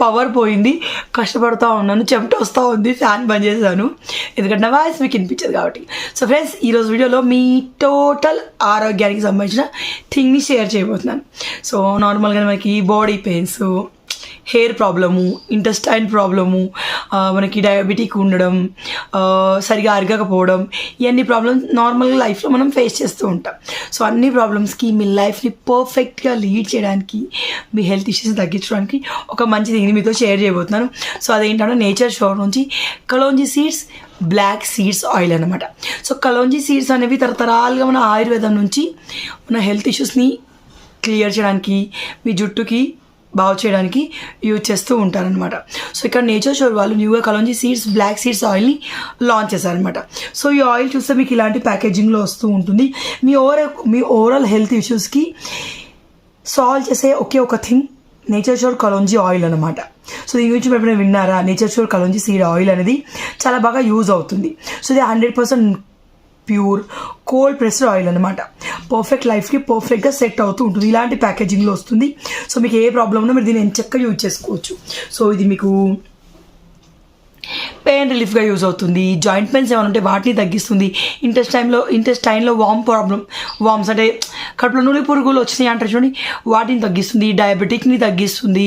Power పోయింది, కష్టపడుతూ ఉన్నాను, చెమట వస్తూ ఉంది, ఫ్యాన్ బంద్ చేశాను ఎందుకంటే నా వాయిస్ మీకు వినిపించదు కాబట్టి. సో ఫ్రెండ్స్, ఈరోజు వీడియోలో మీ టోటల్ ఆరోగ్యానికి సంబంధించిన థింగ్ని షేర్ చేయబోతున్నాను. సో నార్మల్గా మనకి body pains, hair problem, intestine problem, మనకి డయాబెటిక్ ఉండడం, సరిగా అరగకపోవడం, ఇవన్నీ ప్రాబ్లమ్స్ నార్మల్గా లైఫ్లో మనం ఫేస్ చేస్తూ ఉంటాం. సో అన్ని ప్రాబ్లమ్స్కి మీ లైఫ్ని పర్ఫెక్ట్గా లీడ్ చేయడానికి, మీ హెల్త్ ఇష్యూస్ని తగ్గించడానికి ఒక మంచి థింగ్ని మీతో షేర్ చేయబోతున్నాను. సో అదేంటంటే నేచర్ షోర్ నుంచి kalonji seeds black seeds oil అనమాట. సో కలోంజీ సీడ్స్ అనేవి తరతరాలుగా మన ఆయుర్వేదం నుంచి మన హెల్త్ ఇష్యూస్ని క్లియర్ చేయడానికి, మీ జుట్టుకి బాగు చేయడానికి యూజ్ చేస్తూ ఉంటారనమాట. సో ఇక్కడ నేచర్ షోర్ వాళ్ళు న్యూగా కలోంజీ సీడ్స్ బ్లాక్ సీడ్స్ ఆయిల్ని లాంచ్ చేశారనమాట. సో ఈ ఆయిల్ చూస్తే మీకు ఇలాంటి ప్యాకేజింగ్లో వస్తూ ఉంటుంది. మీ ఓవరాల్ హెల్త్ ఇష్యూస్కి సాల్వ్ చేసే ఒకే ఒక thing nature shore kalonji oil అనమాట. సో దీని గురించి ఎప్పుడైనా విన్నారా? Nature shore kalonji seed oil అనేది చాలా బాగా యూజ్ అవుతుంది. సో ఇది 100% ప్యూర్ కోల్డ్ ప్రెస్డ్ ఆయిల్ అనమాట. పర్ఫెక్ట్ లైఫ్కి పర్ఫెక్ట్గా సెట్ అవుతూ ఉంటుంది. ఇలాంటి ప్యాకేజింగ్లో వస్తుంది. సో మీకు ఏ ప్రాబ్లం ఉన్నా మీరు దీన్ని ఎంచక్కగా యూజ్ చేసుకోవచ్చు. సో ఇది మీకు పెయిన్ రిలీఫ్గా యూజ్ అవుతుంది. జాయింట్ పెయిన్స్ ఏమైనా ఉంటే వాటిని తగ్గిస్తుంది. ఇంటెస్టైన్లో వామ్స్ అంటే కడుపులో నూనె పురుగులు వచ్చినాయి అంటారు చూడండి, వాటిని తగ్గిస్తుంది. డయాబెటిక్ని తగ్గిస్తుంది.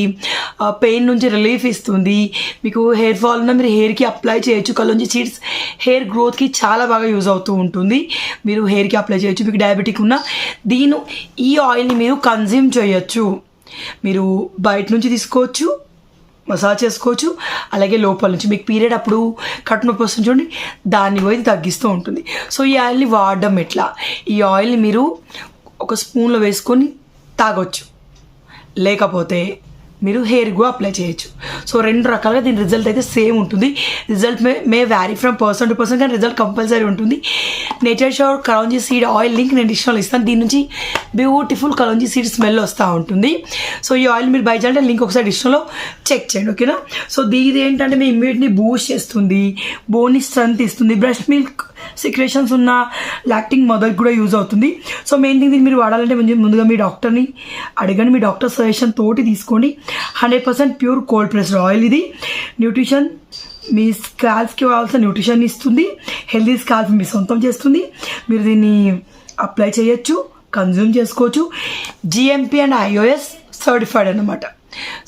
పెయిన్ నుంచి రిలీఫ్ ఇస్తుంది. మీకు హెయిర్ ఫాల్ ఉన్నా మీరు హెయిర్కి అప్లై చేయొచ్చు. కలోంజీ సీడ్స్ హెయిర్ గ్రోత్కి చాలా బాగా యూజ్ అవుతూ ఉంటుంది. మీరు హెయిర్కి అప్లై చేయొచ్చు. మీకు డయాబెటిక్ ఉన్నా ఈ ఆయిల్ని మీరు కన్జ్యూమ్ చేయొచ్చు. మీరు బయట నుంచి తీసుకోవచ్చు, మసాజ్ చేసుకోవచ్చు. అలాగే లోపల నుంచి మీకు పీరియడ్ అప్పుడు కట్టు నొప్పి వస్తుంది చూడండి, దాన్ని పోయి తగ్గిస్తూ ఉంటుంది. సో ఈ ఆయిల్ని వాడడం ఎట్లా? ఈ ఆయిల్ని మీరు ఒక స్పూన్లో వేసుకొని తాగొచ్చు, లేకపోతే మీరు హెయిర్ కూడా అప్లై చేయొచ్చు. సో 2 రకాలుగా దీని రిజల్ట్ అయితే సేమ్ ఉంటుంది. Result may vary from person to person, కానీ రిజల్ట్ కంపల్సరీ ఉంటుంది. Nature shore kalonji seed oil link నేను డిస్క్రిప్షన్లో ఇస్తాను. దీని నుంచి బ్యూటిఫుల్ కలోంజీ సీడ్ స్మెల్ వస్తూ ఉంటుంది. సో ఈ ఆయిల్ మీరు బై చేయాలంటే లింక్ ఒకసారి డిస్క్రిప్షన్లో చెక్ చేయండి, ఓకేనా? సో ఇది ఏంటంటే మీ ఇమ్యూనిటీని బూస్ట్ చేస్తుంది, బోన్ని స్ట్రెంత్ ఇస్తుంది. బ్రెస్ట్ మిల్క్ సిక్రేషన్స్ ఉన్న లాక్టింగ్ మదర్కి కూడా యూజ్ అవుతుంది. సో మెయిన్ థింగ్ దీన్ని మీరు వాడాలంటే ముందుగా మీ డాక్టర్ని అడగండి. మీ డాక్టర్ సజెషన్ తోటి తీసుకోండి. 100% ప్యూర్ కోల్డ్ ప్రెస్డ్ ఆయిల్. ఇది న్యూట్రిషన్, మీ స్కాల్ప్కి కావాల్సిన న్యూట్రిషన్ ఇస్తుంది. హెల్దీ స్కాల్ప్ మీ సొంతం చేస్తుంది. మీరు దీన్ని అప్లై చేయొచ్చు, కన్జ్యూమ్ చేసుకోవచ్చు. GMP అండ్ IOS సర్టిఫైడ్ అన్నమాట.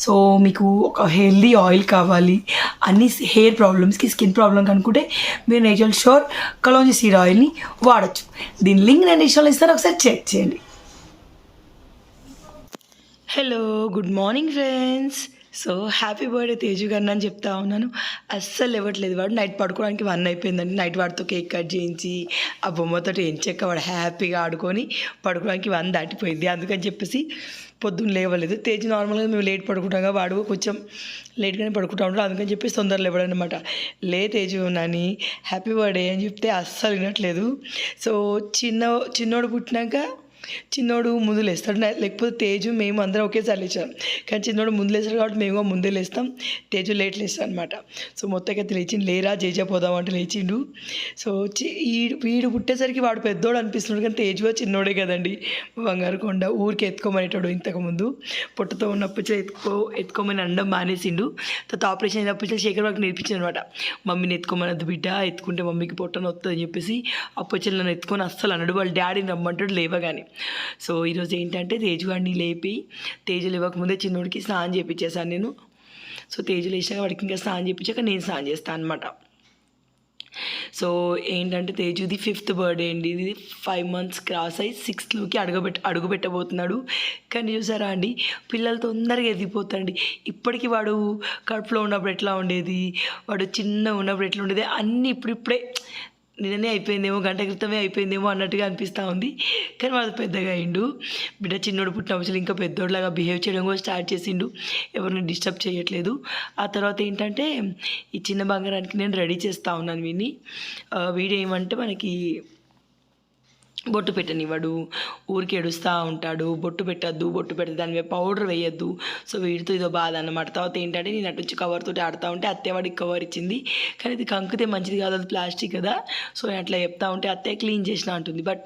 సో మీకు ఒక హెల్దీ ఆయిల్ కావాలి, అన్ని హెయిర్ ప్రాబ్లమ్స్కి, స్కిన్ ప్రాబ్లమ్కి అనుకుంటే మీరు నేచర్ షోర్ కలోంజీ సీడ్ ఆయిల్ని వాడచ్చు. దీని లింక్ నేను ఇన్స్టాల్ ఇస్తాను, ఒకసారి చెక్ చేయండి. Hello, good morning friends. So happy birthday Teju గారిని అని చెప్తా ఉన్నాను. అస్సలు ఇవ్వట్లేదు. వాడు నైట్ పడుకోవడానికి 1 అయిపోయిందండి. నైట్ వాడితో కేక్ కట్ చేయించి ఆ బొమ్మతో ఎంచక్క వాడు హ్యాపీగా ఆడుకొని పడుకోవడానికి 1 దాటిపోయింది. అందుకని చెప్పేసి పొద్దున్న లేవలేదు. తేజు నార్మల్గా మేము లేట్ పడుకుంటాం, వాడు కొంచెం లేట్గానే పడుకుంటా ఉంటాడు. అందుకని చెప్పేసి తొందరలో ఇవ్వడనమాట. తేజు నాని హ్యాపీ బర్త్డే అని చెప్తే అస్సలు వినట్లేదు. సో చిన్నోడు పుట్టినాక చిన్నోడు ముందు లేస్తాడు, లేకపోతే తేజు మేము అందరం ఒకేసారి లేచాం. కానీ చిన్నోడు ముందు లేస్తాడు కాబట్టి మేము ముందే లేస్తాం, తేజు లేట్ లేస్తాడు అనమాట. సో మొత్తంగా లేచిండు, లేరా జేజా పోదాం అంటే లేచిండు. సో వీడు పుట్టేసరికి వాడు పెద్దోడు అనిపిస్తున్నాడు, కానీ తేజుగా చిన్నోడే కదండి. బంగారు కొండ ఊరికి ఎత్తుకోమనేటాడు. ఇంతకుముందు పొట్టతో ఉన్నప్పుడు ఎత్తుకోమని అండం మానేసిండు. తర్వాత ఆపరేషన్ అయినప్పుడు శేఖర్ వాళ్ళకి నేర్పించింది అనమాట. మమ్మీని ఎత్తుకోమనద్దు బిడ్డ, ఎత్తుకుంటే మమ్మీకి పొట్టను వస్తుంది అని చెప్పేసి అప్పచెల్లి నన్ను ఎత్తుకొని అస్సలు అన్నాడు. వాళ్ళ డాడీని రమ్మంటాడు లేవగానే. సో ఈరోజు ఏంటంటే తేజు గారిని లేపి, తేజు లేవకముందే చిన్నోడికి స్నానం చేయించేసాను నేను. సో తేజు లేచాక వాడికి ఇంకా స్నానం చేయించాక నేను స్నానం చేస్తాను అనమాట. సో ఏంటంటే తేజుది 5th బర్త్డే అండి. ఇది 5 months క్రాస్ అయ్యి 6th అడుగు పెట్టబోతున్నాడు. కానీ చూసారా అండి, పిల్లలు తొందరగా ఎదిగిపోతారండి. ఇప్పటికీ వాడు కడుపులో ఉన్నప్పుడు ఎట్లా ఉండేది, వాడు చిన్నగా ఉన్నప్పుడు ఎట్లా ఉండేది అన్నీ ఇప్పుడిప్పుడే నిన్ననే అయిపోయిందేమో, గంట క్రితమే అయిపోయిందేమో అన్నట్టుగా అనిపిస్తూ ఉంది. కానీ వాడు పెద్దగా అయిండు. బిడ్డ చిన్నోడు పుట్టినప్పుడు ఇంకా పెద్దోడిలాగా బిహేవ్ చేయడం కూడా స్టార్ట్ చేసిండు. ఎవరిని డిస్టర్బ్ చేయట్లేదు. ఆ తర్వాత ఏంటంటే ఈ చిన్న బంగారానికి నేను రెడీ చేస్తూ ఉన్నాను. వీడు ఏమంటే మనకి బొట్టు పెట్టనివాడు, ఊరికి ఏడుస్తూ ఉంటాడు. బొట్టు పెట్టద్దు, బొట్టు పెడితే దాని మీద పౌడర్ వేయద్దు. సో వీడితో ఇదో బాధ అన్నమాట. తర్వాత ఏంటంటే నేను అటు నుంచి కవర్తో ఆడుతూ ఉంటే అత్తయ్యవాడికి కవర్ ఇచ్చింది. కానీ ఇది కంకితే మంచిది కాదు, అది ప్లాస్టిక్ కదా. సో అట్లా చెప్తా ఉంటే అత్తయ్య క్లీన్ చేసిన అంటుంది. బట్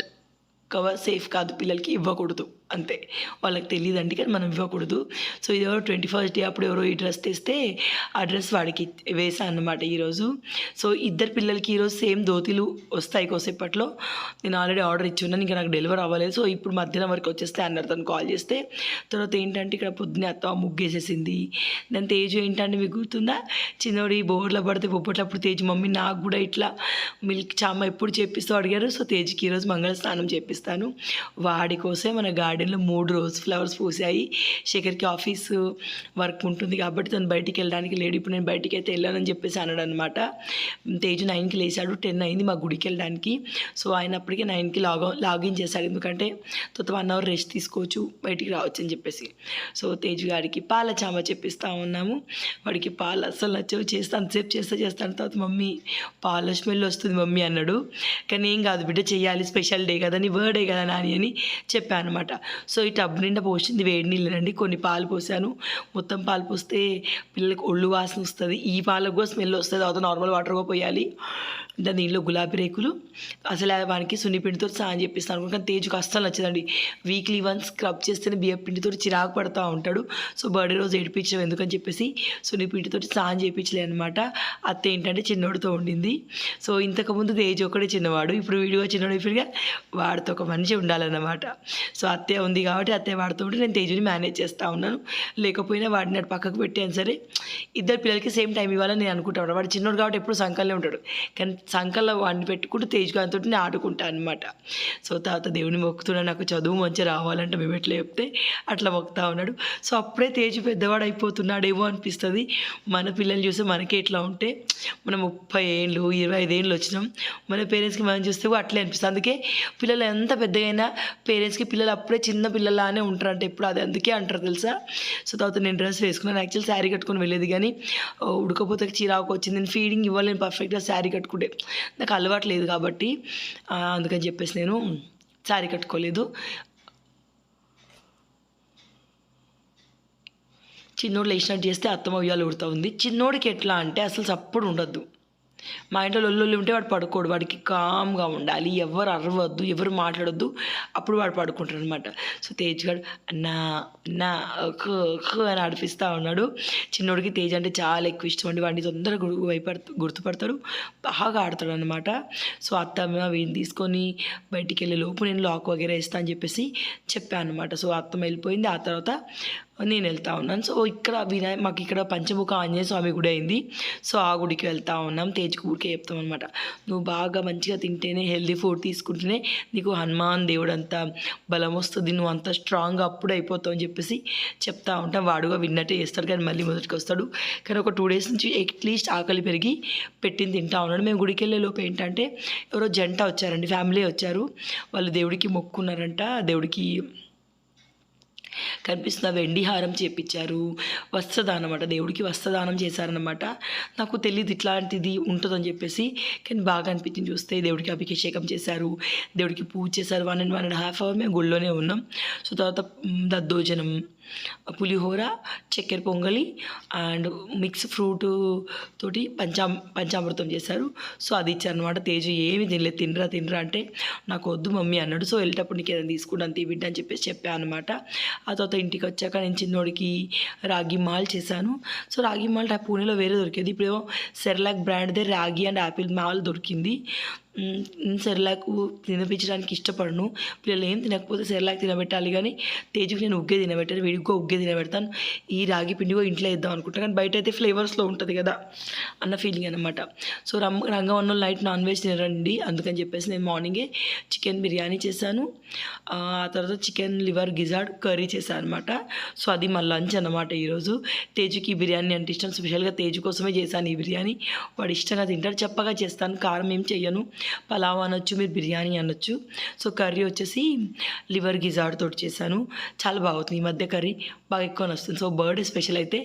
కవర్ సేఫ్ కాదు, పిల్లలకి ఇవ్వకూడదు. అంతే, వాళ్ళకి తెలియదండి, కానీ మనం ఇవ్వకూడదు. సో ఇది ఎవరో 21st డే అప్పుడు ఎవరో ఈ డ్రెస్ తెస్తే ఆ డ్రెస్ వాడికి వేసాను అనమాట ఈరోజు. సో ఇద్దరు పిల్లలకి ఈరోజు సేమ్ ధోతీలు వస్తాయి కోసేపట్లో. నేను ఆల్రెడీ ఆర్డర్ ఇచ్చున్నాను, ఇంకా నాకు డెలివరీ అవ్వలేదు. సో ఇప్పుడు మధ్యాహ్నం వరకు వచ్చేస్తే అన్నారు, తను కాల్ చేస్తే. తర్వాత ఏంటంటే ఇక్కడ పొద్దున్నే అత్త ముగ్గేసేసింది. దాని తేజు ఏంటంటే మీకు గుర్తుందా, చిన్నోడి బోర్లో పడితే పొప్పట్లప్పుడు తేజు మమ్మీ నాకు కూడా ఇట్లా మిల్క్ చామ ఎప్పుడు చేపిస్తూ అడిగారు. సో తేజుకి ఈరోజు మంగళ స్నానం చేపిస్తాను. వాడి కోసం మన గార్డెన్లో 3 రోజ్ ఫ్లవర్స్ పూసాయి. శేఖర్కి ఆఫీసు వర్క్ ఉంటుంది కాబట్టి తను బయటికి వెళ్ళడానికి లేడు. ఇప్పుడు నేను బయటికి అయితే వెళ్ళానని చెప్పేసి అన్నాడు అనమాట. తేజు 9కి లేచాడు, 10 అయింది మా గుడికి వెళ్ళడానికి. సో అయినప్పటికీ 9కి లాగిన్ చేశాడు, ఎందుకంటే 1 అవర్ రెస్ట్ తీసుకోవచ్చు, బయటికి రావచ్చు అని చెప్పేసి. సో తేజు గారికి పాల చామ చెప్పిస్తూ ఉన్నాము. వాడికి పాలు అస్సలు నచ్చవు, అంతసేపు చేస్తాను. తర్వాత మమ్మీ పాల స్మెల్ వస్తుంది మమ్మీ అన్నాడు. కానీ ఏం కాదు బిడ్డ, చెయ్యాలి, స్పెషల్ డే కదా, నీ బర్త్డే కదా నాని అని చెప్పాను అనమాట. సో ఈ టబ్ నిండా పోసింది వేడి నీళ్ళనండి, కొన్ని పాలు పోసాను. మొత్తం పాలు పోస్తే పిల్లలకి ఒళ్ళు వాసన వస్తుంది, ఈ పాలకు కూడా స్మెల్ వస్తుంది. తర్వాత నార్మల్ వాటర్గా పోయాలి. దీనిలో గులాబీ రేకులు అసలు వానికి సున్నిపిండితో స్నానం చేపిస్తాను, కానీ తేజుకు అస్సలు నచ్చదండి. వీక్లీ వన్స్ స్క్రబ్ చేస్తేనే బియ్యం పిండితో చిరాకు పడుతూ ఉంటాడు. సో బర్త్డే రోజు ఏడిపించడం ఎందుకని చెప్పేసి సున్నిపిండితో స్నానం చేయించలే అనమాట. అత్త ఏంటంటే చిన్నోడితో ఉండింది. సో ఇంతకుముందు తేజు ఒకడే చిన్నవాడు, ఇప్పుడు వీడియో చిన్నోడు ఇప్పుడుగా వాడితో ఒక మనిషి ఉండాలన్నమాట. సో అత్తయ్య ఉంది కాబట్టి అత్తయ్య వాడుతూ ఉంటే నేను తేజుని మేనేజ్ చేస్తూ ఉన్నాను. లేకపోయినా వాడిని అటు పక్కకు పెట్టాను సరే, ఇద్దరు పిల్లలకి సేమ్ టైం ఇవ్వాలని నేను అనుకుంటాను. వాడు చిన్నోడు కాబట్టి ఎప్పుడు సంకల్నే ఉంటాడు, కానీ సంకల్లో వాడిని పెట్టుకుంటూ తేజుగానితో నేను ఆడుకుంటాను అనమాట. సో తర్వాత దేవుని మొక్కుతున్నా, నాకు చదువు మంచిగా రావాలంటే మేము ఎట్లా చెప్తే అట్లా మొక్కుతా ఉన్నాడు. సో అప్పుడే తేజు పెద్దవాడు అయిపోతున్నాడేమో అనిపిస్తుంది. మన పిల్లల్ని చూస్తే మనకే ఇట్లా ఉంటే, మనం 30 ఏళ్ళు 25 ఏళ్ళు వచ్చినాం, మన పేరెంట్స్కి మనం చూస్తే అట్లే అనిపిస్తుంది. అందుకే పిల్లలు ఎంత పెద్దగైనా పేరెంట్స్కి పిల్లలు అప్పుడే చిన్న పిల్లలానే ఉంటారంటే ఎప్పుడు అది అందుకే అంటారు తెలుసా. సో తర్వాత నేను డ్రెస్ వేసుకున్నాను, యాక్చువల్ శారీ కట్టుకొని వెళ్ళేది, కానీ ఉడకపోతే చిరాకు వచ్చింది. నేను ఫీడింగ్ ఇవ్వలేను పర్ఫెక్ట్గా శారీ కట్టుకుంటే, నాకు అలవాటు లేదు కాబట్టి అందుకని చెప్పేసి నేను శారీ కట్టుకోలేదు. చిన్నోడు లేచినట్టు చేస్తే అత్తమ్మ ఉయ్యాలు ఉడుతూ ఉంది. చిన్నోడికి ఎట్లా అంటే అసలు సప్పుడు ఉండద్దు. మా ఇంట్లో లొల్లు ఉంటే వాడు పడుకోడు, వాడికి కామ్గా ఉండాలి, ఎవరు అరవద్దు, ఎవరు మాట్లాడొద్దు, అప్పుడు వాడు పడుకుంటాడు అనమాట. సో తేజ్ గారు అన్నా అన్నా అని ఆడిపిస్తూ ఉన్నాడు. చిన్నోడికి తేజ్ అంటే చాలా ఎక్కువ ఇష్టం అండి, వాడిని తొందరగా గుర్తుపడతాడు, బాగా ఆడతాడు అనమాట. సో అత్తమ్మ వీడిని తీసుకొని బయటికి వెళ్ళే లోపు నేను లాక్ వగేరా వేస్తా అని చెప్పేసి చెప్పాను అనమాట. సో అత్తమ్మ వెళ్ళిపోయింది, ఆ తర్వాత నేను వెళ్తూ ఉన్నాను. సో ఇక్కడ మాకు ఇక్కడ పంచముఖ ఆంజనేయ స్వామి గుడి అయింది. సో ఆ గుడికి వెళ్తూ ఉన్నాం. తేజుకు ఊరికే చెప్తాం అనమాట, నువ్వు బాగా మంచిగా తింటేనే, హెల్దీ ఫుడ్ తీసుకుంటేనే నీకు హనుమాన్ దేవుడు అంత బలం వస్తుంది, నువ్వు అంత స్ట్రాంగ్గా అప్పుడు అయిపోతావు అని చెప్పేసి చెప్తా ఉంటాం. వాడుగా విన్నట్టే చేస్తాడు, కానీ మళ్ళీ మొదటికి వస్తాడు. కానీ ఒక 2 డేస్ నుంచి అట్లీస్ట్ ఆకలి పెరిగి పెట్టింది తింటా ఉన్నాడు. మేము గుడికి వెళ్ళే లోపు ఏంటంటే ఎవరో జంట వచ్చారండి, ఫ్యామిలీ వచ్చారు. వాళ్ళు దేవుడికి మొక్కున్నారంట, దేవుడికి కనిపిస్తున్న వెండి హారం చేపించారు, వస్త్రదానం అన్నమాట, దేవుడికి వస్త్రదానం చేశారనమాట. నాకు తెలియదు ఇట్లాంటిది ఉంటుందని చెప్పేసి, కానీ బాగా అనిపించింది చూస్తే. దేవుడికి అభిషేకం చేశారు, దేవుడికి పూజ చేశారు. 1.5 అవర్ మేము గుళ్ళోనే ఉన్నాం. సో తర్వాత దద్దోజనం, పులిహోర, చక్కెర పొంగలి అండ్ మిక్స్ ఫ్రూట్ తోటి పంచామృతం చేశారు. సో అది ఇచ్చారనమాట. తేజు ఏమి తినలేదు, తినరా అంటే నాకు వద్దు మమ్మీ అన్నాడు. సో వెళ్ళేటప్పుడు నీకు ఏదైనా తీసుకుంటాను తీవిడ్డ అని చెప్పేసి చెప్పాను అనమాట. ఆ తర్వాత ఇంటికి వచ్చాక నేను చిన్నోడికి రాగి మాల్ చేశాను. సో రాగి మాల్ పూణేలో వేరే దొరికేది, ఇప్పుడు సెర్లాక్ బ్రాండ్దే రాగి అండ్ యాపిల్ మాల్ దొరికింది. సెర్లాక్ తినపించడానికి ఇష్టపడను, పిల్లలు ఏం తినకపోతే సెర్లాక్ తినబెట్టాలి, కానీ తేజుకి నేను ఉగ్గే తినబెట్టాను, వీడికి ఉగ్గే తినబెడతాను. ఈ రాగి పిండి కూడా ఇంట్లో వేద్దాం అనుకుంటాను, కానీ బయట అయితే ఫ్లేవర్స్లో ఉంటుంది కదా అన్న ఫీలింగ్ అనమాట. సో రంగవన్నులు నైట్ నాన్ వెజ్ తినరండి, అందుకని చెప్పేసి నేను మార్నింగే చికెన్ బిర్యానీ చేశాను. ఆ తర్వాత చికెన్ లివర్ గిజార్డ్ కర్రీ చేశాను అనమాట. సో అది మా లంచ్ అనమాట ఈరోజు. తేజుకి బిర్యానీ అంటే ఇష్టం, స్పెషల్గా తేజు కోసమే చేశాను ఈ బిర్యానీ. వాడు ఇష్టంగా తింటాడు, చప్పగా చేస్తాను, కారం ఏం చెయ్యను. పలావ్ అనొచ్చు, మీరు బిర్యానీ అనొచ్చు. సో కర్రీ వచ్చేసి లివర్ గిజార్డ్ తోటి చేశాను, చాలా బాగుంది. ఈ మధ్య కర్రీ బాగా ఎక్కువ వస్తుంది. సో బర్త్డే స్పెషల్ అయితే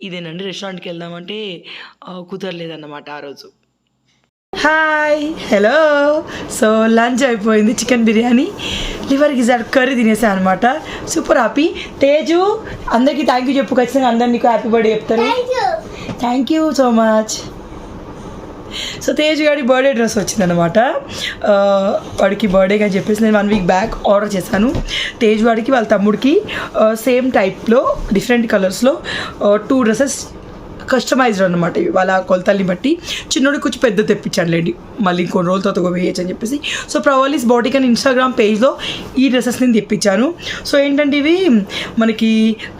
ఇదేనండి. రెస్టారెంట్కి వెళ్దామంటే కుదరలేదన్నమాట ఆ రోజు. Hi hello. సో లంచ్ అయిపోయింది, chicken biryani liver gizzard curry తినేసాను అనమాట. Super happy. తేజు అందరికీ థ్యాంక్ యూ చెప్పు, ఖచ్చితంగా అందరు నీకు హ్యాపీ బర్త్డే చెప్తారు. Thank you so much. So Tej గారి బర్త్డే డ్రెస్ వచ్చిందనమాట. వాడికి బర్త్డేకి అని చెప్పేసి నేను 1 వీక్ బ్యాక్ ఆర్డర్ చేశాను. తేజ్ వాడికి వాళ్ళ తమ్ముడికి సేమ్ టైప్లో డిఫరెంట్ కలర్స్లో 2 డ్రెస్సెస్ కస్టమైజ్డ్ అనమాట. వాళ్ళ కొలతల్ని బట్టి చిన్నోడికి కొంచెం పెద్ద తెప్పించానులేండి, మళ్ళీ కొన్ని రోజుల తర్వాత వేయచ్చు అని చెప్పేసి. సో ప్రవలీస్ బాటిక్ అని ఇన్స్టాగ్రామ్ పేజ్లో ఈ డ్రెస్సెస్ నేను తెప్పించాను. సో ఏంటంటే ఇవి మనకి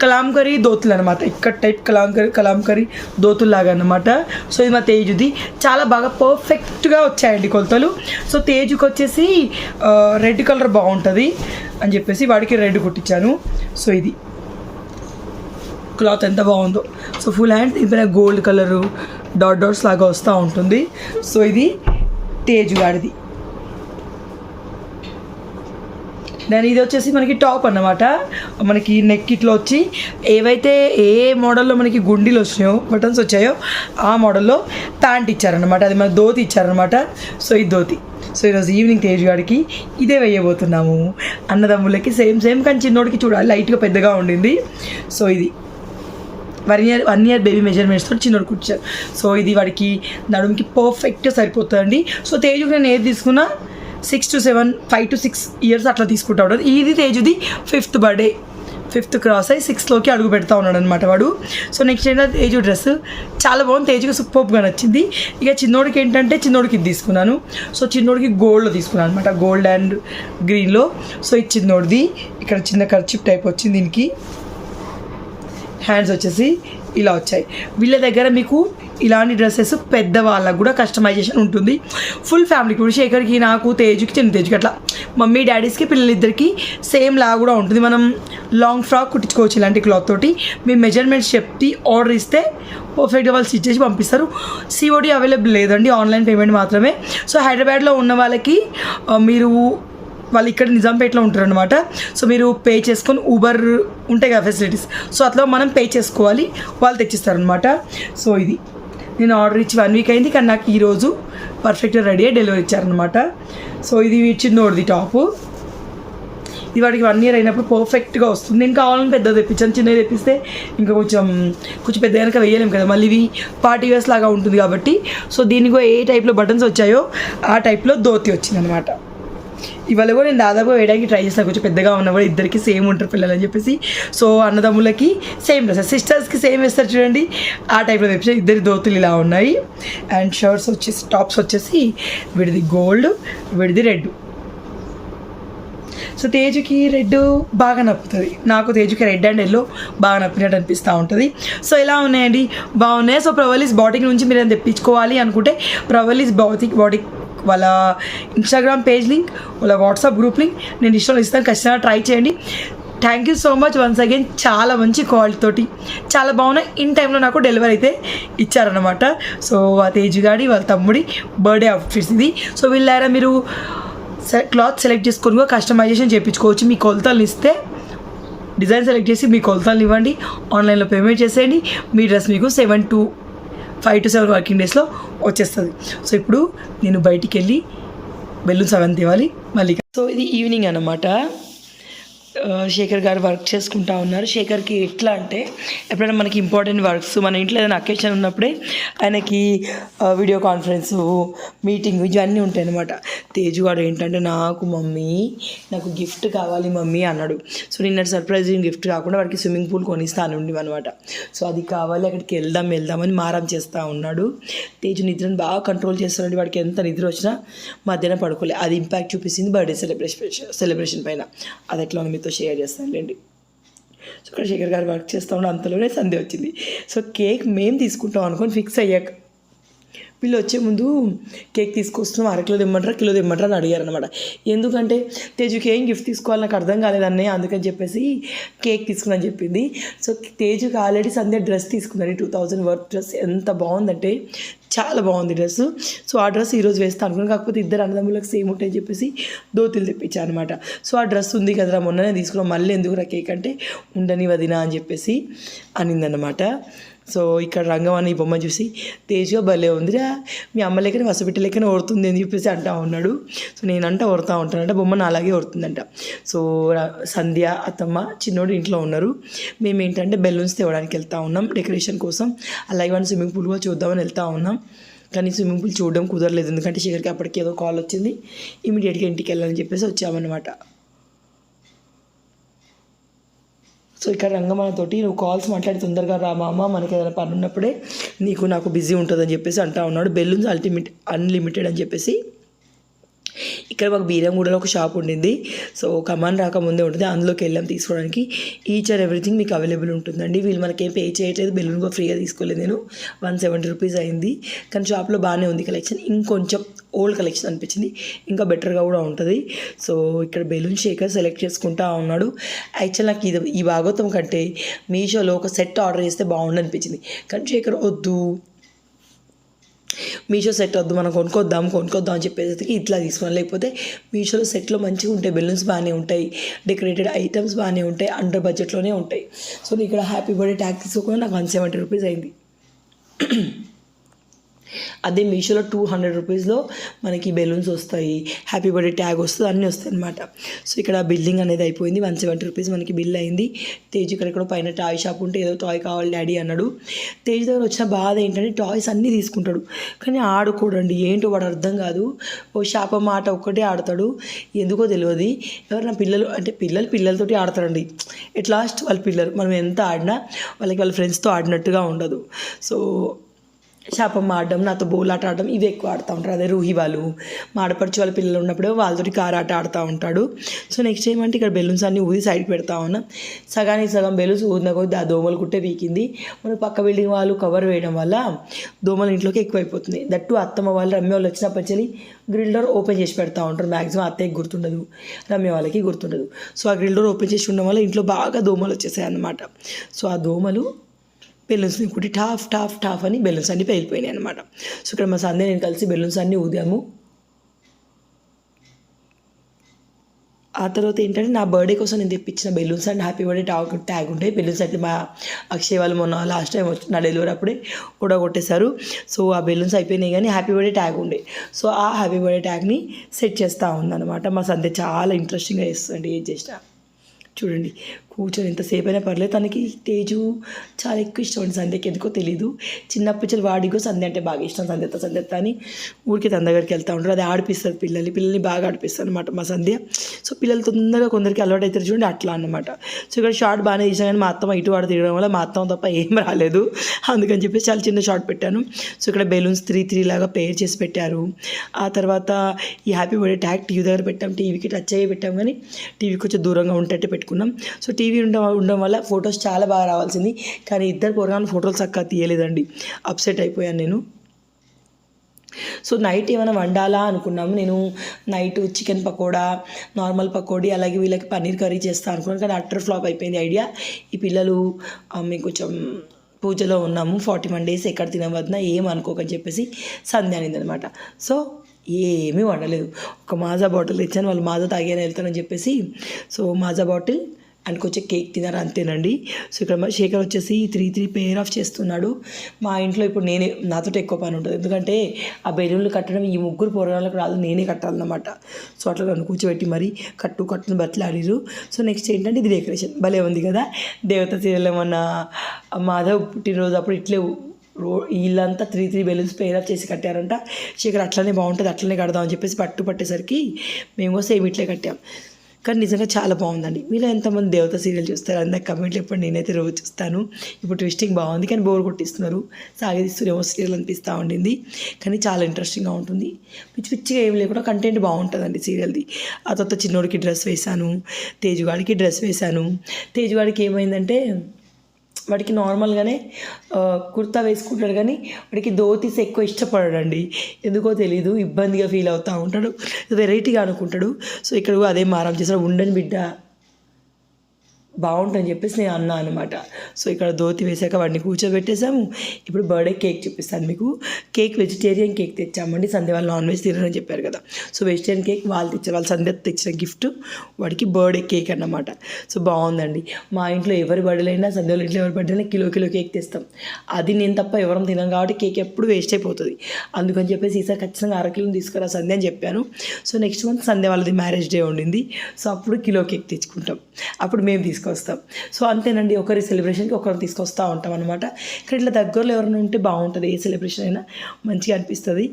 కలాంకరీ దోతులు అనమాట, ఇక్కడ టైప్ కలాంకరీ దోతుల్లాగా అనమాట. సో ఇది మా తేజుది చాలా బాగా పర్ఫెక్ట్గా వచ్చాయండి కొలతలు. సో తేజుకి వచ్చేసి రెడ్ కలర్ బాగుంటుంది అని చెప్పేసి వాడికి రెడ్ కుట్టించాను. సో ఇది క్లాత్ ఎంత బాగుందో. సో ఫుల్ హ్యాండ్ దీనిపైన గోల్డ్ కలరు డాట్స్ లాగా వస్తూ ఉంటుంది. సో ఇది తేజు గాడిది. దాని ఇది వచ్చేసి మనకి టాప్ అన్నమాట. మనకి నెక్ ఇట్లా వచ్చి ఏవైతే ఏ మోడల్లో మనకి గుండీలు వచ్చినాయో బటన్స్ వచ్చాయో ఆ మోడల్లో ప్యాంట్ ఇచ్చారనమాట. అది మనకి ధోతి ఇచ్చారనమాట. సో ఇది ధోతి. సో ఈరోజు ఈవినింగ్ తేజ్ గాడికి ఇదే వేయబోతున్నాము. అన్నదమ్ములకి సేమ్ కానీ చిన్నోడికి చూడాలి లైట్గా పెద్దగా ఉండింది. సో ఇది 1 ఇయర్ బేబీ మెజర్మెంట్స్తో చిన్నోడు కూర్చారు. సో ఇది వాడికి నడుముకి పర్ఫెక్ట్గా సరిపోతుందండి. సో తేజుకి నేను ఏది తీసుకున్నా 6 to 7, 5 to 6 ఇయర్స్ అట్లా తీసుకుంటా ఉన్నాడు. ఇది తేజుది 5th బర్త్డే, 5th క్రాస్ అయ్యి 6లోకి అడుగు పెడతా ఉన్నాడు అనమాట వాడు. సో నెక్స్ట్ ఏంటంటే తేజు డ్రెస్ చాలా బాగుంది, తేజుకి సూపర్గా నచ్చింది. ఇక చిన్నోడికి ఏంటంటే చిన్నోడికి ఇది తీసుకున్నాను. సో చిన్నోడికి గోల్డ్లో తీసుకున్నాను అనమాట, గోల్డ్ అండ్ గ్రీన్లో. సో ఇది చిన్నోడిది, ఇక్కడ చిన్న కర్చిప్ టైప్ వచ్చింది. దీనికి హ్యాండ్స్ వచ్చేసి ఇలా వచ్చాయి. వీళ్ళ దగ్గర మీకు ఇలాంటి డ్రెస్సెస్ పెద్దవాళ్ళకు కూడా కస్టమైజేషన్ ఉంటుంది. ఫుల్ ఫ్యామిలీకి ఇప్పుడు శేఖర్కి, నాకు, తేజుకి, చిన్న తేజుకి అట్లా మమ్మీ డాడీస్కి పిల్లలిద్దరికి సేమ్ లా కూడా ఉంటుంది. మనం లాంగ్ ఫ్రాక్ కుట్టించుకోవచ్చు ఇలాంటి క్లాత్ తోటి. మీ మెజర్మెంట్స్ చెప్పి ఆర్డర్ ఇస్తే పర్ఫెక్ట్గా వాళ్ళు స్టిచ్ చేసి పంపిస్తారు. సిఓడి అవైలబుల్ లేదండి, ఆన్లైన్ పేమెంట్ మాత్రమే. సో హైదరాబాద్లో ఉన్న వాళ్ళకి మీరు వాళ్ళు ఇక్కడ నిజాంపేటలో ఉంటారనమాట. సో మీరు పే చేసుకొని ఊబర్ ఉంటాయి కదా ఫెసిలిటీస్, సో అట్లా మనం పే చేసుకోవాలి, వాళ్ళు తెచ్చిస్తారనమాట. సో ఇది నేను ఆర్డర్ ఇచ్చి 1 వీక్ అయింది, కానీ నాకు ఈరోజు పర్ఫెక్ట్గా రెడీ అయ్యి డెలివరీ ఇచ్చారనమాట. సో ఇది చిన్నోడిది టాపు. ఇది వాడికి 1 ఇయర్ అయినప్పుడు పర్ఫెక్ట్గా వస్తుంది. నేను కావాలని పెద్దది తెప్పించాను, చిన్నది తెప్పిస్తే ఇంకా కొంచెం పెద్ద కనుక వేయలేము కదా, మళ్ళీ ఇవి పార్టీ వేర్స్ లాగా ఉంటుంది కాబట్టి. సో దీనికి ఏ టైప్లో బటన్స్ వచ్చాయో ఆ టైప్లో ధోతి వచ్చింది అనమాట. ఇవాళ కూడా నేను దాదాపు వేయడానికి ట్రై చేస్తాను, కొంచెం పెద్దగా ఉన్న కూడా ఇద్దరికి సేమ్ ఉంటారు పిల్లలు అని చెప్పేసి. సో అన్నదమ్ములకి సేమ్ డ్రెస్, సిస్టర్స్కి సేమ్ వేస్తారు చూడండి, ఆ టైప్లో తెప్పించి ఇద్దరి ధోతులు ఇలా ఉన్నాయి. అండ్ షర్ట్స్ వచ్చేసి టాప్స్ వచ్చేసి వీడిది గోల్డ్, వీడిది రెడ్. సో తేజుకి రెడ్ బాగా నప్పుతుంది, నాకు తేజుకి రెడ్ అండ్ ఎల్లో బాగా నప్పినట్టు అనిపిస్తూ ఉంటుంది. సో ఎలా ఉన్నాయండి, బాగున్నాయి. సో ప్రవలీస్ బాటిక్ నుంచి మీరు ఏమైనా తెప్పించుకోవాలి అనుకుంటే ప్రవలీస్ బాటిక్ వాళ్ళ ఇన్స్టాగ్రామ్ పేజ్ లింక్, వాళ్ళ వాట్సాప్ గ్రూప్ లింక్ నేను ఇన్స్టాలో ఇస్తాను, ఖచ్చితంగా ట్రై చేయండి. Thank you so much once again. చాలా మంచి క్వాలిటీ తోటి చాలా బాగున్నాయి. ఇన్ టైంలో నాకు డెలివరీ అయితే ఇచ్చారనమాట. సో ఆ తేజు గాడి వాళ్ళ తమ్ముడి బర్త్డే అవుట్ఫిట్స్ ఇది. సో వీళ్ళారా మీరు క్లాత్ సెలెక్ట్ చేసుకొని కూడా కస్టమైజేషన్ చేయించుకోవచ్చు. మీ కొలతలు ఇస్తే డిజైన్ సెలెక్ట్ చేసి మీ కొలతలు ఇవ్వండి, ఆన్లైన్లో పేమెంట్ చేసేయండి, మీ డ్రెస్ మీకు 5 to 7 వర్కింగ్ డేస్లో వచ్చేస్తుంది. సో ఇప్పుడు నేను బయటికి వెళ్ళి బెలూన్స్ అవన్నీ ఇవ్వాలి మళ్ళీ. సో ఇది ఈవినింగ్ అన్నమాట. శేఖర్ గారు వర్క్ చేసుకుంటా ఉన్నారు. శేఖర్కి ఎట్లా అంటే ఎప్పుడైనా మనకి ఇంపార్టెంట్ వర్క్స్ మన ఇంట్లో ఏదైనా అకేషన్ ఉన్నప్పుడే ఆయనకి వీడియో కాన్ఫరెన్స్, మీటింగ్ ఇవన్నీ ఉంటాయి అన్నమాట. తేజు వాడు ఏంటంటే నాకు గిఫ్ట్ కావాలి మమ్మీ అన్నాడు. సో నిన్న సర్ప్రైజింగ్ గిఫ్ట్ కాకుండా వాడికి స్విమ్మింగ్ పూల్ కొనిస్తాను అనమాట. సో అది కావాలి, అక్కడికి వెళ్దామని మారం చేస్తూ ఉన్నాడు. తేజు నిద్రను బాగా కంట్రోల్ చేస్తున్నాడు. వాడికి ఎంత నిద్ర వచ్చినా మధ్యాహ్నం పడుకోలే. అది ఇంపాక్ట్ చూపిస్తుంది బర్త్డే సెలబ్రేషన్ పైన. అది ఎట్లా మీతో షేర్ చేస్తానులేండి. సో ఇక్కడ శేఖర్ గారు వర్క్ చేస్తూ ఉండే అంతలోనే సంధ్య వచ్చింది. సో కేక్ మేము తీసుకుంటాం అనుకొని ఫిక్స్ అయ్యాక వీళ్ళు వచ్చే ముందు కేక్ తీసుకొస్తున్నాం, 1/2 కిలో తెమ్మంటారా, కిలో తెమ్మంటారా అని అడిగారు అనమాట. ఎందుకంటే తేజుకి ఏం గిఫ్ట్ తీసుకోవాలి నాకు అర్థం కాలేదన్నే, అందుకని చెప్పేసి కేక్ తీసుకుని చెప్పింది. సో తేజుకి ఆల్రెడీ సంధ్య డ్రెస్ తీసుకుందండి, 2000 వర్త్ డ్రెస్. ఎంత బాగుందంటే చాలా బాగుంది డ్రెస్. సో ఆ డ్రెస్ ఈరోజు వేస్తాను అనుకున్నాను, కాకపోతే ఇద్దరు అన్నదమ్ములకు సేమ్ ఉంటాయని చెప్పేసి దోతులు తెప్పించాను అనమాట. సో ఆ డ్రెస్ ఉంది కదరా మొన్ననే తీసుకున్నాం, మళ్ళీ ఎందుకురా కేక్ అంటే ఉండని వదినా అని చెప్పేసి అనిందనమాట. సో ఇక్కడ రంగవాణి బొమ్మ చూసి తేజుగా భలే ఉందిరా, మీ అమ్మ లెక్కనే వసపెట్టి లెక్కనే ఓడుతుంది అని చెప్పేసి అంటా ఉన్నాడు. సో నేనంట ఓరుతూ ఉంటానంట, బొమ్మను అలాగే ఓరుతుందంట. సో సంధ్య, అత్తమ్మ, చిన్నోడు ఇంట్లో ఉన్నారు. మేము ఏంటంటే బెలూన్స్ తేవడానికి వెళ్తూ ఉన్నాం డెకరేషన్ కోసం. అలాగే వాడిని స్విమ్మింగ్ పూల్ కూడా చూద్దామని వెళ్తూ ఉన్నాం. కానీ స్విమ్మింగ్ పూల్ చూడడం కుదరలేదు, ఎందుకంటే శేఖర్కి అప్పటికి ఏదో కాల్ వచ్చింది, ఇమీడియట్గా ఇంటికి వెళ్ళాలని చెప్పేసి వచ్చామన్నమాట. సో ఇక్కడ రంగమ్మతోటి నువ్వు కాల్స్ మాట్లాడి తొందరగా రా మామ, మనకి ఏదైనా పని ఉన్నప్పుడే నాకు బిజీ ఉంటుందని చెప్పేసి అంటా ఉన్నాడు. బెలూన్స్ అన్లిమిటెడ్ అని చెప్పేసి. ఇక్కడ మాకు బీరంగూడలో ఒక షాప్ ఉండింది, సో కమాన్ రాకముందే ఉంటుంది, అందులోకి వెళ్ళాం తీసుకోవడానికి. ఈచ్ అండ్ ఎవ్రీథింగ్ మీకు అవైలబుల్ ఉంటుందండి. వీళ్ళు మనకేం పే చేయట్లేదు, బెలూన్ కూడా ఫ్రీగా తీసుకోలేదు నేను. 170 రూపీస్ అయింది. కానీ షాప్లో బాగానే ఉంది కలెక్షన్, ఇంకొంచెం ఓల్డ్ కలెక్షన్ అనిపించింది, ఇంకా బెటర్గా కూడా ఉంటుంది. సో ఇక్కడ బెలూన్ శేఖర్ సెలెక్ట్ చేసుకుంటా ఉన్నాడు. యాక్చువల్ నాకు ఈ భాగవతం కంటే మీషోలో ఒక సెట్ ఆర్డర్ చేస్తే బాగుండు అనిపించింది, కానీ శేఖర్ వద్దు, మీషో సెట్ వద్దు, మనం కొనుక్కొద్దాం అని చెప్పేసరికి ఇట్లా తీసుకున్నాను. లేకపోతే మీషోలో సెట్లో మంచిగా ఉంటాయి, బెలూన్స్ బాగానే ఉంటాయి, డెకరేటెడ్ ఐటమ్స్ బాగానే ఉంటాయి, అండర్ బడ్జెట్లోనే ఉంటాయి. సో నేను ఇక్కడ హ్యాపీ బర్త్డే ట్యాగ్ తీసుకోకుండా నాకు 170 రూపీస్ అయింది. అదే మీషోలో 200 రూపీస్లో మనకి బెలూన్స్ వస్తాయి, హ్యాపీ బర్త్డే ట్యాగ్ వస్తుంది, అన్నీ వస్తాయి అనమాట. సో ఇక్కడ బిల్లింగ్ అనేది అయిపోయింది, 170 రూపీస్ మనకి బిల్ అయింది. తేజ్ ఇక్కడ పైన టాయ్ షాప్ ఉంటే ఏదో టాయ్ కావాలి డాడీ అన్నాడు. తేజ్ దగ్గర వచ్చిన బాధ ఏంటంటే టాయ్స్ అన్నీ తీసుకుంటాడు, కానీ ఆడుకోడండి, ఏంటో వాడు అర్థం కాదు. ఓ శాపం ఆట ఒక్కటే ఆడతాడు, ఎందుకో తెలియదు. ఎవరైనా పిల్లలు అంటే పిల్లలతోటి ఆడతారండి, ఎట్ లాస్ట్ వాళ్ళ పిల్లలు మనం ఎంత ఆడినా వాళ్ళ ఫ్రెండ్స్తో ఆడినట్టుగా ఉండదు. సో శాపం ఆడడం, నాతో బోలాట ఆడడం ఇవి ఎక్కువ ఆడుతూ ఉంటారు. అదే రూహి వాళ్ళు మా ఆడపడుచు వాళ్ళ పిల్లలు ఉన్నప్పుడు వాళ్ళతోటి కారాట ఆడుతూ ఉంటాడు. సో నెక్స్ట్ ఏమంటే ఇక్కడ బెలూన్స్ అన్నీ ఊది సైడ్కి పెడతా ఉన్నాం. సగానికి సగం బెలూన్స్ ఊదిన కొద్ది ఆ దోమలు కుట్టే పీకింది. మనకు పక్క బిల్డింగ్ వాళ్ళు కవర్ వేయడం వల్ల దోమలు ఇంట్లోకి ఎక్కువైపోతుంది. దట్టు అత్తమ్మ వాళ్ళు రమ్య వాళ్ళు వచ్చినప్పటి గ్రిల్ డోర్ ఓపెన్ చేసి పెడతా ఉంటారు. మ్యాక్సిమం అత్తయ్యకి గుర్తుండదు, రమ్య వాళ్ళకి గుర్తుండదు. సో ఆ గ్రిల్ డోర్ ఓపెన్ చేసి ఉండడం వల్ల ఇంట్లో బాగా దోమలు వచ్చేసాయి అన్నమాట. సో ఆ దోమలు బెలూన్స్ని కుట్టి టాఫ్ అని బెలూన్స్ అన్నీ పేలిపోయినాయి అనమాట. సో ఇక్కడ మా సందే నేను కలిసి బెలూన్స్ అన్నీ ఊదాము. ఆ తర్వాత ఏంటంటే నా బర్త్డే కోసం నేను తెప్పించిన balloons and happy birthday tag ఉంటాయి. బెలూన్స్ అంటే మా అక్షయ్ వాళ్ళు మొన్న లాస్ట్ టైం నా డెలివరీ అప్పుడే కూడా కొట్టేశారు. సో ఆ బెలూన్స్ అయిపోయినాయి, కానీ హ్యాపీ బర్త్డే ట్యాగ్ ఉండే. సో ఆ హ్యాపీ బర్త్డే ట్యాగ్ని సెట్ చేస్తూ ఉందన్నమాట. మా సందే చాలా ఇంట్రెస్టింగ్గా చేస్తుంది, ఏం చేసినా చూడండి. కూర్చొని ఎంతసేపు అయినా పర్లేదు. తనకి తేజు చాలా ఎక్కువ ఇష్టం అండి, సంధ్యకి ఎందుకో తెలీదు. చిన్నప్పటి వాడికో సంధ్య అంటే బాగా ఇష్టం. సంధ్యత అని ఊరికి తన దగ్గరికి వెళ్తూ ఉంటారు, అది ఆడిపిస్తుంది పిల్లల్ని బాగా ఆడిపిస్తుంది అనమాట మా సంధ్య. సో పిల్లలు తొందరగా కొందరికి అలవాటు అవుతారు చూడండి, అట్లా అనమాట. సో ఇక్కడ షార్ట్ బాగానే తీసాను, కానీ మా అత్తమ్మ ఇటు వాడు తిరగడం వల్ల మా అత్తమ్మ తప్ప ఏం రాలేదు, అందుకని చెప్పేసి చాలా చిన్న షార్ట్ పెట్టాను. సో ఇక్కడ బెలూన్స్ 3 లాగా పేర్ చేసి పెట్టారు. ఆ తర్వాత ఈ హ్యాపీ బర్త్డే ట్యాగ్ టీవీ దగ్గర పెట్టాం, టీవీకి టచ్ అయ్యి పెట్టాం, కానీ టీవీ కొంచెం దూరంగా ఉంటట్టే పెట్టుకున్నాం. సో టీవీ ఉండడం వల్ల ఫొటోస్ చాలా బాగా రావాల్సింది, కానీ ఇద్దరు పోరగాళ్ళు ఫోటోలు చక్కగా తీయలేదండి, అప్సెట్ అయిపోయాను నేను. సో నైట్ ఏమైనా వండాలా అనుకున్నాము. నేను night chicken pakoda, normal pakodi, అలాగే వీళ్ళకి పన్నీర్ కర్రీ చేస్తాను అనుకున్నాను, కానీ అట్టర్ ఫ్లాప్ అయిపోయింది ఐడియా. ఈ పిల్లలు మేము కొంచెం పూజలో ఉన్నాము, 41 days ఎక్కడ తినవద్దునా ఏమనుకోకని చెప్పేసి సంధ్య అనింది అనమాట. సో ఏమీ వండలేదు, ఒక మాజా బాటిల్ తెచ్చాను, వాళ్ళు మాజా తాగానే వెళ్తానని చెప్పేసి. సో మాజా బాటిల్ అండ్ కొంచెం కేక్ తినారు, అంతేనండి. సో ఇక్కడ శేఖర్ వచ్చేసి 3 పేర్ ఆఫ్ చేస్తున్నాడు. మా ఇంట్లో ఇప్పుడు నాతో ఎక్కువ పని ఉంటుంది, ఎందుకంటే ఆ బెలూన్లు కట్టడం ఈ ముగ్గురు పోరాళ్ళకు రాదు, నేనే కట్టాలన్నమాట. సో అట్లా నన్ను కూర్చోబెట్టి మరి కట్టుని బతలాడిరు. సో నెక్స్ట్ ఏంటంటే ఇది డెకరేషన్ భలే ఉంది కదా, దేవత సీరియల్ ఏమన్నా మాధవ్ పుట్టినరోజు అప్పుడు ఇట్లే వీళ్ళంతా 3 బెలూన్స్ పేర్ ఆఫ్ చేసి కట్టారంట. శేఖర్ అట్లనే బాగుంటుంది, అట్లనే కడదామని చెప్పేసి పట్టేసరికి మేము సేమ్ ఇట్లే కట్టాం. కానీ నిజంగా చాలా బాగుందండి. మీరు ఎంతమంది దేవత సీరియల్ చూస్తారు అందరికి కమెంట్లు చెప్పండి, నేనైతే రోజు చూస్తాను. ఇప్పుడు ట్విస్టింగ్ బాగుంది, కానీ బోర్ కొట్టిస్తున్నారు, సాగదీస్తురేమో సీరియల్ అనిపిస్తూ ఉండింది, కానీ చాలా ఇంట్రెస్టింగ్గా ఉంటుంది. పిచ్చిగా ఏం లేకుండా కంటెంట్ బాగుంటుందండి సీరియల్ది. ఆ తర్వాత చిన్నోడికి డ్రెస్ వేశాను, తేజుగాడికి డ్రెస్ వేశాను. తేజుగాడికి ఏమైందంటే వాడికి నార్మల్గానే కుర్తా వేసుకుంటాడు, కానీ వాడికి ధోతీస్ ఎక్కువ ఇష్టపడాడండి, ఎందుకో తెలీదు, ఇబ్బందిగా ఫీల్ అవుతూ ఉంటాడు, వెరైటీగా అనుకుంటాడు. సో ఇక్కడ అదే మారం చేస్తాడు, ఉండని బిడ్డ బాగుంటుందని చెప్పేసి నేను అన్నా అనమాట. సో ఇక్కడ ధోతి వేసాక వాడిని కూర్చోబెట్టేసాము. ఇప్పుడు బర్త్డే కేక్ చూపిస్తాను మీకు. కేక్ వెజిటేరియన్ కేక్ తెచ్చామండి, సంధ్య వాళ్ళు నాన్ వెజ్ తినరని చెప్పారు కదా. సో వెజిటేరియన్ కేక్ వాళ్ళు తెచ్చారు, వాళ్ళు సంధ్య తెచ్చిన గిఫ్ట్ వాడికి బర్త్డే కేక్ అన్నమాట. సో బాగుందండి. మా ఇంట్లో ఎవరి బర్త్డేలు అయినా, సంధ్య వాళ్ళ ఇంట్లో ఎవరి బర్త్డే కిలో కేక్ తెస్తాం. అది నేను తప్ప ఎవరం తినాం కాబట్టి కేక్ ఎప్పుడు వేస్ట్ అయిపోతుంది, అందుకని చెప్పేసి ఈసారి ఖచ్చితంగా 1 కిలో తీసుకురా సంధ్య అని చెప్పాను. సో నెక్స్ట్ మంత్ సంధ్య వాళ్ళది మ్యారేజ్ డే ఉండింది, సో అప్పుడు కిలో కేక్ తెచ్చుకుంటాం, అప్పుడు మేము తీసుకుంటాం తీసుకొస్తాం. సో అంతేనండి, ఒకరి సెలబ్రేషన్కి ఒకరు తీసుకొస్తూ ఉంటాం అనమాట. ఇక్కడ ఇట్లా దగ్గరలో ఎవరైనా ఉంటే బాగుంటుంది, ఏ సెలబ్రేషన్ అయినా మంచిగా అనిపిస్తుంది.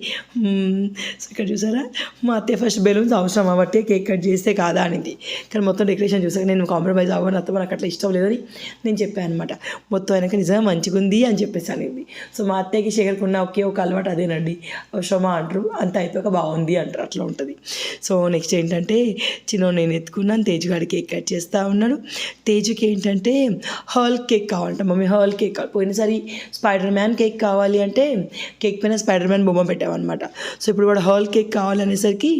సో ఇక్కడ చూసారా, మా అత్తయ్య ఫస్ట్ బెలూన్స్ అవసరం కాబట్టి కేక్ కట్ చేస్తే కాదా అనింది. కానీ మొత్తం డెకరేషన్ చూసాక నేను కాంప్రమైజ్ అవ్వను, అత్త నాకు అట్లా ఇష్టం లేదని నేను చెప్పాను అనమాట. మొత్తం అయినాక నిజంగా మంచిగా ఉంది అని చెప్పేసి అనేది. సో మా అత్తయ్యకి శేఖర్కున్న ఒకే ఒక అలవాటు అదేనండి, అవసరమా అంటారు, అంత అయిపోయాక బాగుంది అంటారు, అట్లా ఉంటుంది. సో నెక్స్ట్ ఏంటంటే చిన్నోడు నేను ఎత్తుకున్నాను, తేజు గారి కేక్ కట్ చేస్తూ ఉన్నాడు. తేజుకి ఏంటంటే హాల్ కేక్ కావాలంట, మమ్మీ హాల్ కేక్ కావాలి. పోయినసారి స్పైడర్ మ్యాన్ కేక్ కావాలి అంటే కేక్ పైన స్పైడర్ మ్యాన్ బొమ్మ పెట్టామన్నమాట. సో ఇప్పుడు వాడు హాల్ కేక్ కావాలనేసరికి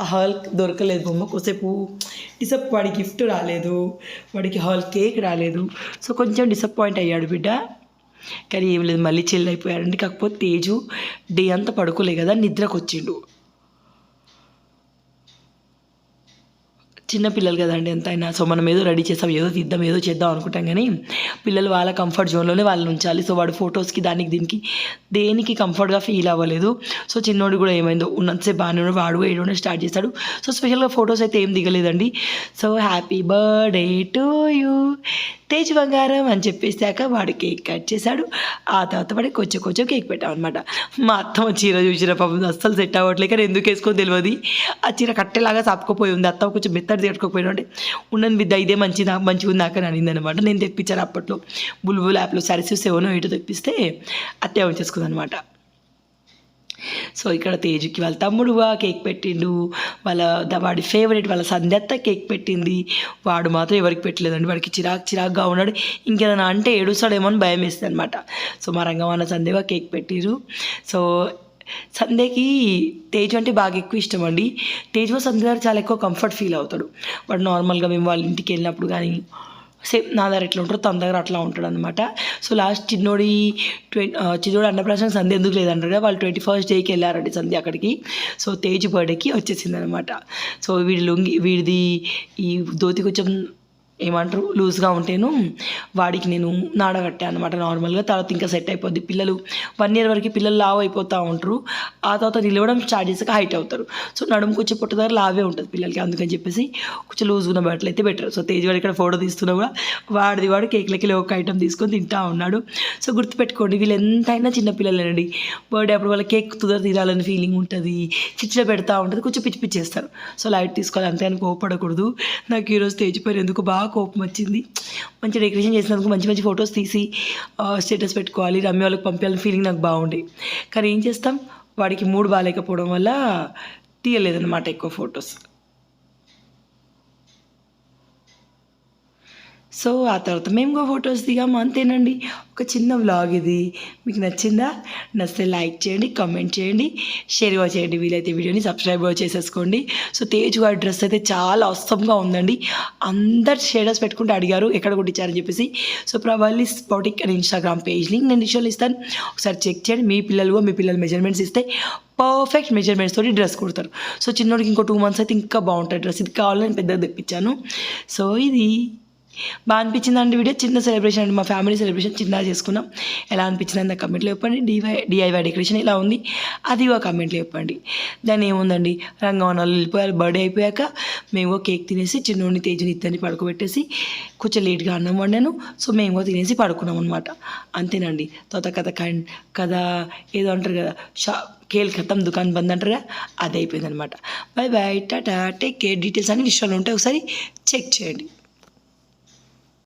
ఆ హాల్ దొరకలేదు బొమ్మ. కొద్దిసేపు వాడి గిఫ్ట్ రాలేదు, వాడికి హాల్ కేక్ రాలేదు. సో కొంచెం డిసప్పాయింట్ అయ్యాడు బిడ్డ. కానీ ఏం లేదు, మళ్ళీ చిల్ అయిపోయాడండి. కాకపోతే తేజు డే అంతా పడుకోలే కదా, నిద్రకు వచ్చిండు. చిన్నపిల్లలు కదండి ఎంతైనా. సో మనం ఏదో రెడీ చేస్తాం, ఏదో తీద్దాం, ఏదో చేద్దాం అనుకుంటాం, కానీ పిల్లలు వాళ్ళ కంఫర్ట్ జోన్లోనే వాళ్ళని ఉంచాలి. సో వాడు ఫొటోస్కి దానికి దీనికి దేనికి కంఫర్ట్గా ఫీల్ అవ్వలేదు. సో చిన్నోడు కూడా ఏమైందో ఉన్నంతసేపు బాగానే వాడు ఏడోనే స్టార్ట్ చేస్తాడు. సో స్పెషల్గా ఫొటోస్ అయితే ఏం దిగలేదండి. So happy birthday to you Tej బంగారం అని చెప్పేసాక వాడు కేక్ కట్ చేశాడు. ఆ తర్వాత వాడికి కొంచెం కేక్ పెట్టాం అనమాట. మా అత్తమ్మ చీర చూసిన పాపం అస్సలు సెట్ అవ్వట్లేదు, కానీ ఎందుకు వేసుకో తెలియదు. ఆ చీర కట్టేలాగా సాపుకోపోయి ఉంది. అత్తమ్మ కొంచెం మెత్తడి తెచ్చుకోకపోయినా అంటే ఉండని విద్య ఇదే మంచిగా ఉంది నాకు అని అనింది అనమాట. నేను తెప్పించాను అప్పట్లో బుల్బుల్ యాప్లో సారీస్ 7 8 తెప్పిస్తే అత్తయ్య వచ్చేసుకుంది అనమాట. సో ఇక్కడ తేజుకి వాళ్ళ తమ్ముడు కేక్ పెట్టిండు, వాడి ఫేవరెట్ వాళ్ళ సంధ్యత్త కేక్ పెట్టింది. వాడు మాత్రం ఎవరికి పెట్టలేదండి, వాడికి చిరాకుగా ఉన్నాడు. ఇంకేదైనా అంటే ఏడుస్తాడేమో అని భయం వేస్తుంది అనమాట. సో మా రంగమాన సంధ్యగా కేక్ పెట్టిరు. సో సంధ్యకి తేజు అంటే బాగా ఎక్కువ ఇష్టం అండి. తేజు సంధ్య గారు చాలా ఎక్కువ కంఫర్ట్ ఫీల్ అవుతాడు. వాడు నార్మల్గా మేము వాళ్ళ ఇంటికి వెళ్ళినప్పుడు కానీ సేమ్ నా దగ్గర ఎట్లా ఉంటారో తన దగ్గర అట్లా ఉంటాడు అనమాట. సో లాస్ట్ చిన్నోడి అన్నప్రాసన సంధ్య ఎందుకు లేదంటారు కదా, వాళ్ళు 21st డేకి వెళ్ళారండి సంధ్య అక్కడికి. సో తేజ్ బర్త్డేకి వచ్చేసింది అనమాట. సో వీడిది ఈ ధోతి కొంచెం ఏమంటారు లూజ్గా ఉంటేను వాడికి నేను నాడగట్టాను అనమాట నార్మల్గా. తర్వాత ఇంకా సెట్ అయిపోద్ది. పిల్లలు 1 year వరకు పిల్లలు లావ్ అయిపోతూ ఉంటారు, ఆ తర్వాత నిలవడం స్టార్ట్ చేసాక హైట్ అవుతారు. సో నడుము కొంచెం పుట్ట దగ్గర లావే ఉంటుంది పిల్లలకి, అందుకని చెప్పేసి కొంచెం లూజ్గా ఉన్న బట్టలు అయితే బెటర్. సో తేజ్ వాడు ఇక్కడ ఫోటో తీస్తున్నా కూడా వాడు కేక్లకి ఒక ఐటమ్ తీసుకొని తింటా ఉన్నాడు. సో గుర్తుపెట్టుకోండి, వీళ్ళు ఎంతైనా చిన్నపిల్లలేనండి. బర్త్డే అప్పుడు వాళ్ళ కేక్ తీరాలని ఫీలింగ్ ఉంటుంది, చిచ్చులో పెడతా ఉంటుంది, కొంచెం పిచ్చి చేస్తారు. సో లైట్ తీసుకోవాలి, అంతే అని కోపడకూడదు. నాకు ఈరోజు తేజ్ పైన ఎందుకు బాగా కోపం వచ్చింది. మంచి డెకరేషన్ చేసినందుకు మంచి ఫొటోస్ తీసి స్టేటస్ పెట్టుకోవాలి, రమ్య వాళ్ళకి పంపించాలని ఫీలింగ్ నాకు బాగుండే. కానీ ఏం చేస్తాం, వాడికి మూడ్ బాగాలేకపోవడం వల్ల తీయలేదన్నమాట ఎక్కువ ఫొటోస్. సో ఆ తర్వాత మేము కూడా ఫొటోస్ దిగాము, అంతేనండి. ఒక చిన్న వ్లాగ్ ఇది. మీకు నచ్చిందా? నచ్చితే లైక్ చేయండి, కామెంట్ చేయండి, షేర్ చేయండి, వీలైతే వీడియోని సబ్స్క్రైబ్ చేసేసుకోండి. సో తేజ్ గారి డ్రెస్ అయితే చాలా అవసరంగా ఉందండి. అందరు షేడర్స్ పెట్టుకుంటే అడిగారు ఎక్కడ కొట్టించారని చెప్పేసి. సో ప్రవల్లీస్ బౌటిక్ అని ఇన్స్టాగ్రామ్ పేజ్ లింక్ నేను ఇన్స్టాల్ ఇస్తాను, ఒకసారి చెక్ చేయండి. మీ పిల్లల మెజర్మెంట్స్ ఇస్తే పర్ఫెక్ట్ మెజర్మెంట్స్ తోటి డ్రెస్ కుడతారు. సో చిన్నోడికి ఇంకో 2 months అయితే ఇంకా బాగుంటుంది డ్రెస్. ఇది కావాలని పెద్దగా తెప్పించాను. సో ఇది బాగా అనిపించిందండి వీడియో. చిన్న సెలబ్రేషన్ అండి, మా ఫ్యామిలీ సెలబ్రేషన్ చిన్నగా చేసుకున్నాం. ఎలా అనిపించింది నాకు కమెంట్లో చెప్పండి. డిఐవై డెకరేషన్ ఇలా ఉంది, అది ఒక కమెంట్లో చెప్పండి. దాన్ని ఏముందండి, రంగవనాలు వెళ్ళిపోయారు. బర్త్డే అయిపోయాక మేము కేక్ తినేసి చిన్నోడిని తేజుని ఇద్దరిని పడుకోబెట్టేసి కొంచెం లేట్గా అన్నం వండాను. సో మేము తినేసి పడుకున్నాం అనమాట. అంతేనండి. తర్వాత కథ ఏదో అంటారు కదా, ఖేల్ ఖతం దుకాన్ బంద్ అంటారు కదా, అది అయిపోయింది అనమాట. By Tata, take care. Details అన్ని విషయాలు ఉంటాయి, ఒకసారి చెక్ చేయండి.